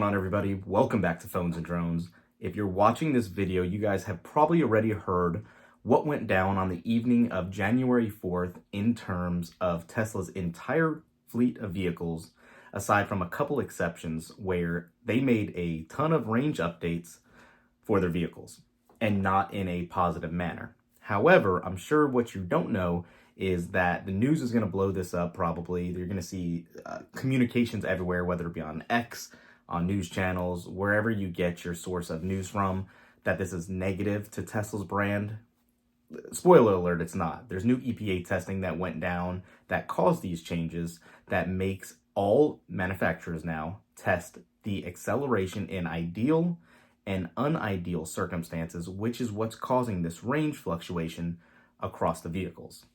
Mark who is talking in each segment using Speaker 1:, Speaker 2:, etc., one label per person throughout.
Speaker 1: on, everybody? Welcome back to Phones and Drones. If you're watching this video, you guys have probably already heard what went down on the evening of January 4th in terms of Tesla's entire fleet of vehicles, aside from a couple exceptions where they made a ton of range updates for their vehicles and not in a positive manner. However, I'm sure what you don't know is that the news is going to blow this up probably. You're going to see communications everywhere, whether it be on X, on news channels, wherever you get your source of news from, that this is negative to Tesla's brand. Spoiler alert, it's not. There's new EPA testing that went down that caused these changes that makes all manufacturers now test the acceleration in ideal and unideal circumstances, which is what's causing this range fluctuation across the vehicles.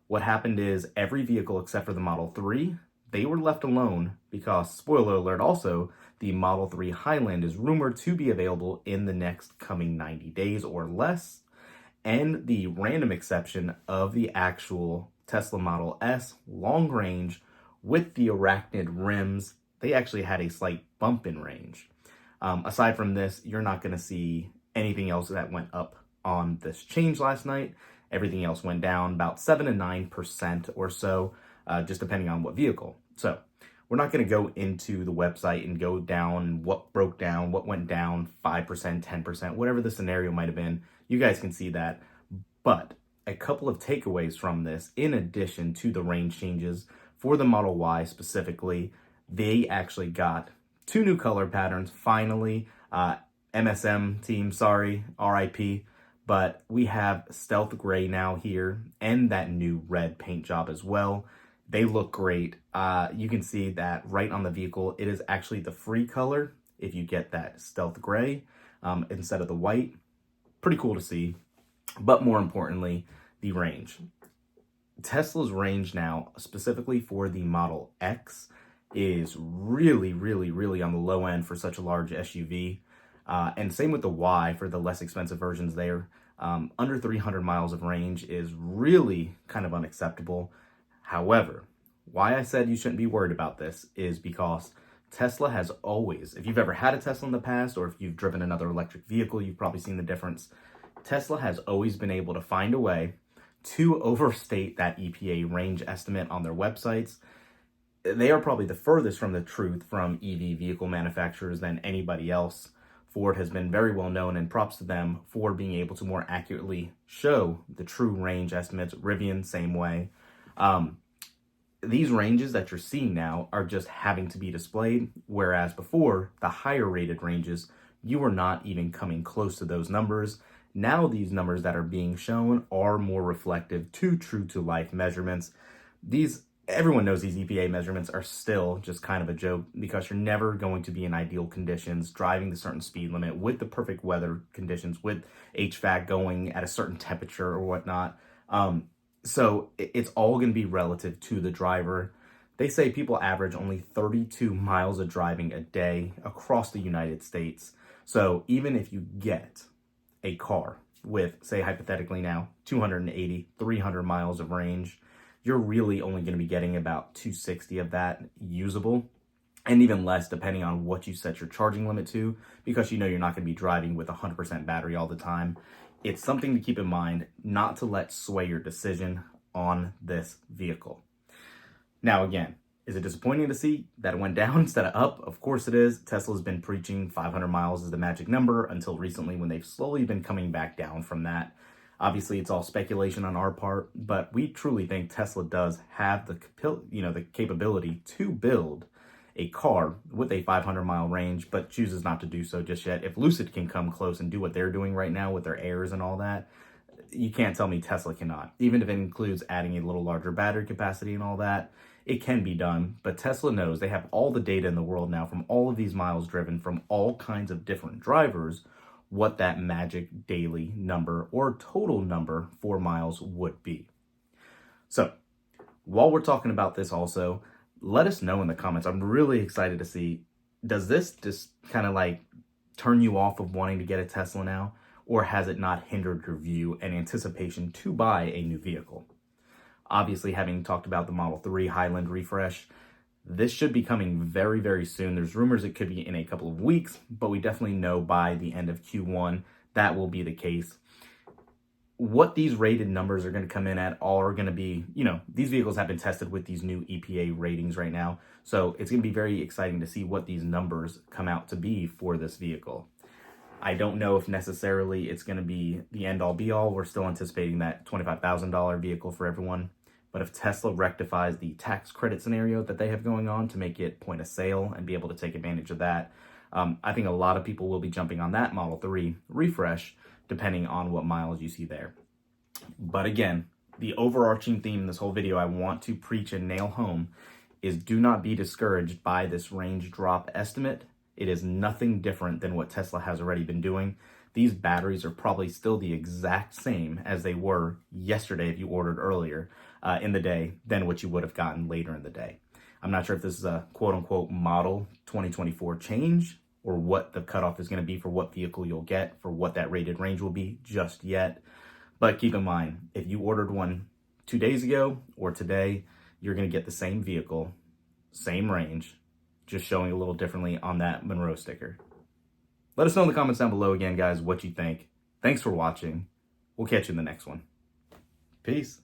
Speaker 1: What happened is every vehicle except for the Model 3, they were left alone because, spoiler alert also, the Model 3 Highland is rumored to be available in the next coming 90 days or less. And the random exception of the actual Tesla Model S long range with the Arachnid rims, they actually had a slight bump in range. Aside from this, you're not going to see anything else that went up on this change last night. Everything else went down about 7 to 9% or so, just depending on what vehicle. So we're not going to go into the website and go down what broke down, what went down, 5%, 10%, whatever the scenario might have been. You guys can see that. But a couple of takeaways from this, in addition to the range changes for the Model Y specifically, they actually got 2 new color patterns. Finally, MSM team, sorry, RIP. But we have Stealth Gray now here and that new red paint job as well. They look great. You can see that right on the vehicle. It is actually the free color if you get that Stealth Gray instead of the white. Pretty cool to see. But more importantly, the range. Tesla's range now, specifically for the Model X, is really, really, really on the low end for such a large SUV. And same with the Y for the less expensive versions there. Under 300 miles of range is really kind of unacceptable. However, why I said you shouldn't be worried about this is because Tesla has always, if you've ever had a Tesla in the past, or if you've driven another electric vehicle, you've probably seen the difference. Tesla has always been able to find a way to overstate that EPA range estimate on their websites. They are probably the furthest from the truth from EV vehicle manufacturers than anybody else. Ford has been very well known, and props to them for being able to more accurately show the true range estimates. Rivian, same way. These ranges that you're seeing now are just having to be displayed, whereas before, the higher rated ranges, you were not even coming close to those numbers. Now these numbers that are being shown are more reflective to true to life measurements. Everyone knows these EPA measurements are still just kind of a joke because you're never going to be in ideal conditions, driving the certain speed limit with the perfect weather conditions, with HVAC going at a certain temperature or whatnot. So it's all going to be relative to the driver. They say people average only 32 miles of driving a day across the United States. So even if you get a car with, say, hypothetically now, 280, 300 miles of range, you're really only going to be getting about 260 of that usable, and even less depending on what you set your charging limit to, because you know you're not going to be driving with 100% battery all the time. It's something to keep in mind, not to let sway your decision on this vehicle. Now again, is it disappointing to see that it went down instead of up? Of course it is. Tesla's been preaching 500 miles as the magic number until recently, when they've slowly been coming back down from that. Obviously, it's all speculation on our part, but we truly think Tesla does have the capability to build a car with a 500-mile range, but chooses not to do so just yet. If Lucid can come close and do what they're doing right now with their Airs and all that, you can't tell me Tesla cannot. Even if it includes adding a little larger battery capacity and all that, it can be done. But Tesla knows they have all the data in the world now from all of these miles driven from all kinds of different drivers, what that magic daily number or total number for miles would be. So while we're talking about this also, let us know in the comments. I'm really excited to see, does this just kind of like turn you off of wanting to get a Tesla now? Or has it not hindered your view and anticipation to buy a new vehicle? Obviously, having talked about the Model 3 Highland refresh, This should be coming very, very soon. There's rumors it could be in a couple of weeks, but we definitely know by the end of Q1 that will be the case. What these rated numbers are going to come in at are going to be, these vehicles have been tested with these new EPA ratings right now. So it's going to be very exciting to see what these numbers come out to be for this vehicle. I don't know if necessarily it's going to be the end all be all. We're still anticipating that $25,000 vehicle for everyone. But if Tesla rectifies the tax credit scenario that they have going on to make it point of sale and be able to take advantage of that, I think a lot of people will be jumping on that Model 3 refresh, depending on what miles you see there. But again, the overarching theme in this whole video I want to preach and nail home is do not be discouraged by this range drop estimate. It is nothing different than what Tesla has already been doing. These batteries are probably still the exact same as they were yesterday if you ordered earlier in the day than what you would have gotten later in the day. I'm not sure if this is a quote-unquote model 2024 change or what the cutoff is going to be for what vehicle you'll get, for what that rated range will be just yet. But keep in mind, if you ordered one 2 days ago or today, you're going to get the same vehicle, same range, just showing a little differently on that Monroe sticker. Let us know in the comments down below again, guys, what you think. Thanks for watching. We'll catch you in the next one. Peace.